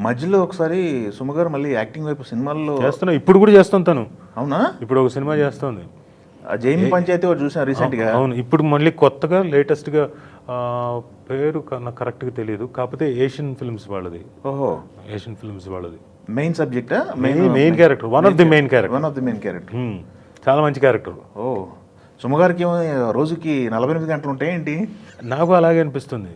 మధ్యలో ఒకసారి సుమ గారు మళ్ళీ యాక్టింగ్ వైపు సినిమాల్లో చేస్తున్నా, ఇప్పుడు కూడా చేస్తుంటాను. అవునా? ఇప్పుడు ఒక సినిమా చేస్తుంది, జైన్ పంచాయతీ ఒకటి చూసాను రీసెంట్గా. అవును. ఇప్పుడు మళ్ళీ కొత్తగా లేటెస్ట్గా పేరు నాకు కరెక్ట్గా తెలియదు, కాకపోతే ఏషియన్ ఫిల్మ్స్ వాళ్ళది. ఓహో, ఏషియన్ ఫిల్మ్స్ వాళ్ళది. మెయిన్ సబ్జెక్టా? Main character, one of the main character. One of the main character. చాలా మంచి క్యారెక్టర్. ఓ, సుమగారికి ఏమో రోజుకి 48 గంటలు ఉంటాయేంటి? నాకు అలాగే అనిపిస్తుంది.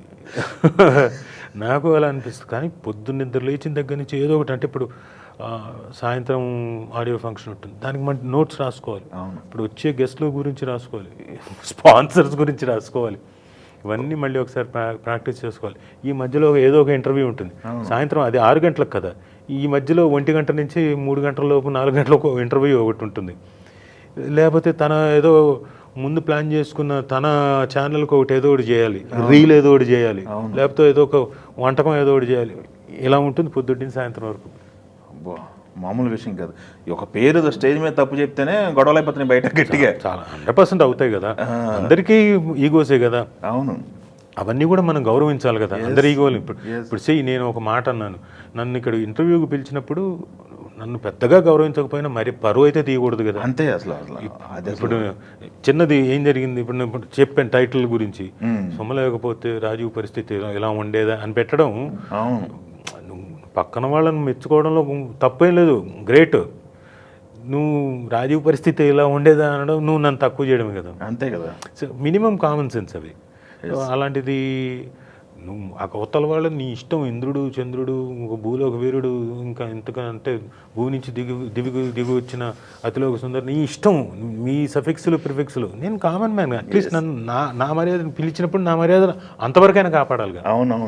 నాకు అలా అనిపిస్తుంది. కానీ పొద్దున్న నిద్ర లేచిన దగ్గర నుంచి ఏదో ఒకటి, అంటే ఇప్పుడు సాయంత్రం ఆడియో ఫంక్షన్ ఉంటుంది, దానికి మన నోట్స్ రాసుకోవాలి. ఇప్పుడు వచ్చే గెస్ట్ల గురించి రాసుకోవాలి, స్పాన్సర్స్ గురించి రాసుకోవాలి, ఇవన్నీ మళ్ళీ ఒకసారి ప్రాక్టీస్ చేసుకోవాలి. ఈ మధ్యలో ఏదో ఒక ఇంటర్వ్యూ ఉంటుంది సాయంత్రం, అది 6 గంటలకు కదా, ఈ మధ్యలో 1 గంట నుంచి 3 గంటల లోపు 4 గంటలకు ఇంటర్వ్యూ ఒకటి ఉంటుంది. లేకపోతే తన ఏదో ముందు ప్లాన్ చేసుకున్న తన ఛానల్కి ఒకటి ఏదో ఒకటి చేయాలి, రీల్ ఏదో ఒకటి చేయాలి, లేకపోతే ఏదో ఒక వంటకం ఏదో ఒకటి చేయాలి. ఇలా ఉంటుంది పొద్దున్న సాయంత్రం వరకు. మామూలు విషయం కాదు. ఒక పేరు స్టేజ్ మీద తప్పు చెప్తేనే గొడవలు అయిపోతున్నాయి బయట గట్టిగా. చాలా 100% అవుతాయి కదా, అందరికీ ఈగోసే కదా. అవును, అవన్నీ కూడా మనం గౌరవించాలి కదా, అందరి ఈగోలు. ఇప్పుడు చెయ్యి, నేను ఒక మాట అన్నాను, నన్ను ఇక్కడ ఇంటర్వ్యూకి పిలిచినప్పుడు నన్ను పెద్దగా గౌరవించకపోయినా మరి పరువు అయితే తీయకూడదు కదా. అంతే. అసలు ఇప్పుడు చిన్నది ఏం జరిగింది, ఇప్పుడు చెప్పాను టైటిల్ గురించి, సొమ్మలేకపోతే రాజీవ్ పరిస్థితి ఇలా ఉండేదా అని పెట్టడం, పక్కన వాళ్ళని మెచ్చుకోవడంలో తప్పేం లేదు, గ్రేట్. నువ్వు రాజీవ్ పరిస్థితి ఇలా ఉండేదా అనడం నువ్వు నన్ను తక్కువ చేయడమే కదా. అంతే కదా. సో మినిమం కామన్ సెన్స్ అవి. అలాంటిది నువ్వు ఆ కొత్తల వాళ్ళు నీ ఇష్టం, ఇంద్రుడు చంద్రుడు ఒక భూలోక వీరుడు, ఇంకా ఎంతకంటే భూమి నుంచి దిగు వచ్చిన అతిలోక సుందరు, నీ ఇష్టం, మీ సఫిక్స్లు ప్రిఫిక్స్లు. నేను కామన్ మ్యాన్, అట్లీస్ట్ నన్ను నా మర్యాదను పిలిచినప్పుడు నా మర్యాద అంతవరకైనా కాపాడాలి. అవునవును.